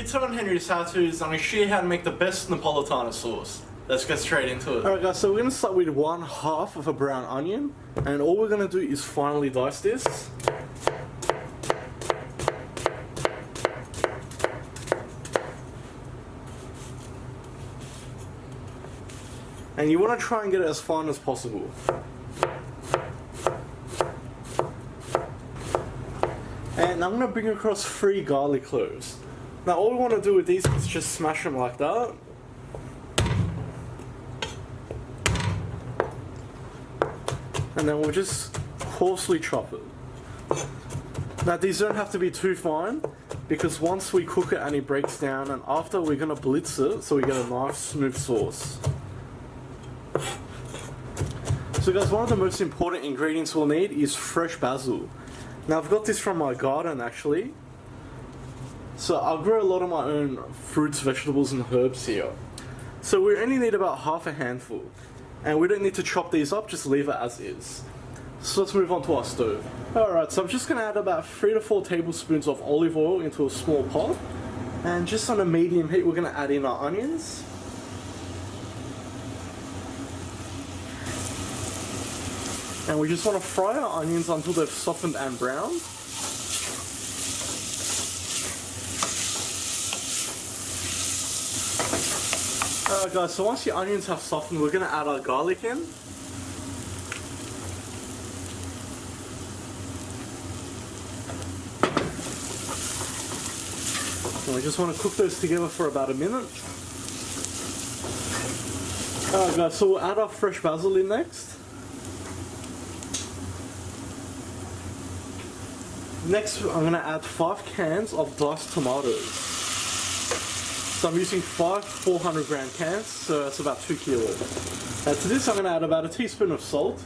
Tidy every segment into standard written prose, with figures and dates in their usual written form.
today on Henry's How-Tos, I'm going to show you how to make the best Napoletana sauce. Let's get straight into it. Alright guys, so we're going to start with 1/2 of a brown onion, and all we're going to do is finely dice this. And you want to try and get it as fine as possible. And I'm going to bring across 3 garlic cloves. Now all we want to do with these is just smash them like that. And then we'll just coarsely chop it. Now these don't have to be too fine, because once we cook it and it breaks down, and after we're going to blitz it so we get a nice smooth sauce. So guys, one of the most important ingredients we'll need is fresh basil. Now I've got this from my garden actually. So I grow a lot of my own fruits, vegetables and herbs here. So we only need about half a handful. And we don't need to chop these up, just leave it as is. So let's move on to our stove. Alright, so I'm just going to add about 3 to 4 tablespoons of olive oil into a small pot. And just on a medium heat we're going to add in our onions. And we just want to fry our onions until they've softened and browned. Alright guys, so once your onions have softened, we're going to add our garlic in. And we just want to cook those together for about a minute. Alright guys, so we'll add our fresh basil in next. Next, I'm going to add 5 cans of diced tomatoes. So I'm using 5 400 gram cans, so that's about 2 kilos. Now to this I'm going to add about a teaspoon of salt,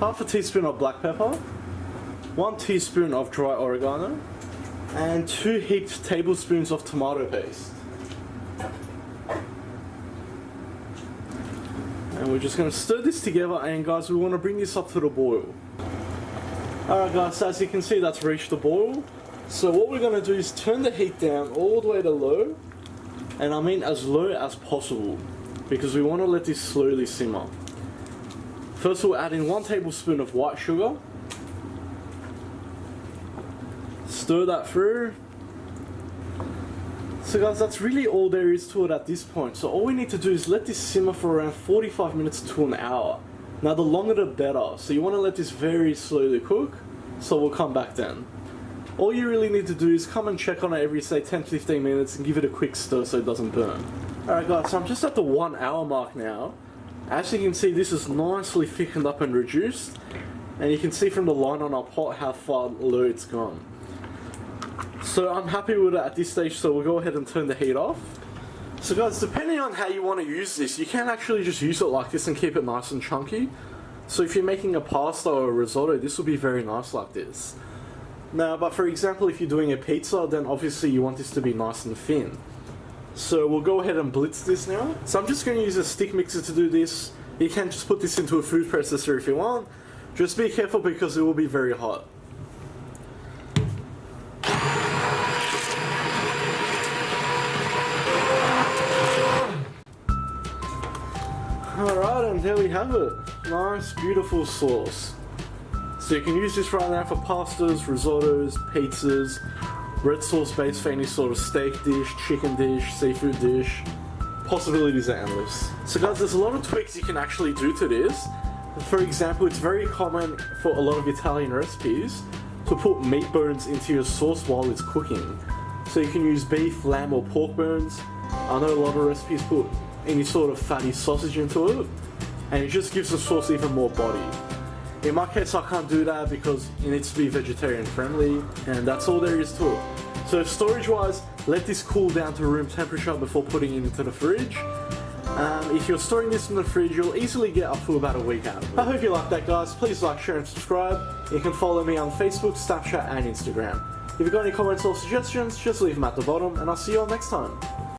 half a teaspoon of black pepper, 1 teaspoon of dry oregano, and 2 heaped tablespoons of tomato paste. And we're just going to stir this together, and guys, we want to bring this up to the boil. Alright guys, so as you can see that's reached the boil. So what we're going to do is turn the heat down all the way to low, and I mean as low as possible, because we want to let this slowly simmer. First we'll add in 1 tablespoon of white sugar. Stir that through. So guys, that's really all there is to it at this point. So all we need to do is let this simmer for around 45 minutes to an hour. Now the longer the better, so you want to let this very slowly cook, so we'll come back then. All you really need to do is come and check on it every say 10-15 minutes and give it a quick stir so it doesn't burn. Alright guys, so I'm just at the 1 hour mark now. As you can see, this is nicely thickened up and reduced, and you can see from the line on our pot how far low it's gone. So I'm happy with it at this stage, so we'll go ahead and turn the heat off. So guys, depending on how you want to use this, you can actually just use it like this and keep it nice and chunky. So if you're making a pasta or a risotto, this will be very nice like this. Now, but for example, if you're doing a pizza, then obviously you want this to be nice and thin. So we'll go ahead and blitz this now. So I'm just going to use a stick mixer to do this. You can just put this into a food processor if you want. Just be careful because it will be very hot. Alright, and there we have it. Nice, beautiful sauce. So you can use this right now for pastas, risottos, pizzas, red sauce base for any sort of steak dish, chicken dish, seafood dish. Possibilities are endless. So guys, there's a lot of tweaks you can actually do to this. For example, it's very common for a lot of Italian recipes to put meat bones into your sauce while it's cooking. So you can use beef, lamb or pork bones. I know a lot of recipes put any sort of fatty sausage into it, and it just gives the sauce even more body. In my case I can't do that because it needs to be vegetarian friendly, and that's all there is to it. So storage wise, let this cool down to room temperature before putting it into the fridge. If you're storing this in the fridge, you'll easily get up to about a week out of it. I hope you liked that guys. Please like, share and subscribe. You can follow me on Facebook, Snapchat and Instagram. If you've got any comments or suggestions, just leave them at the bottom, and I'll see you all next time.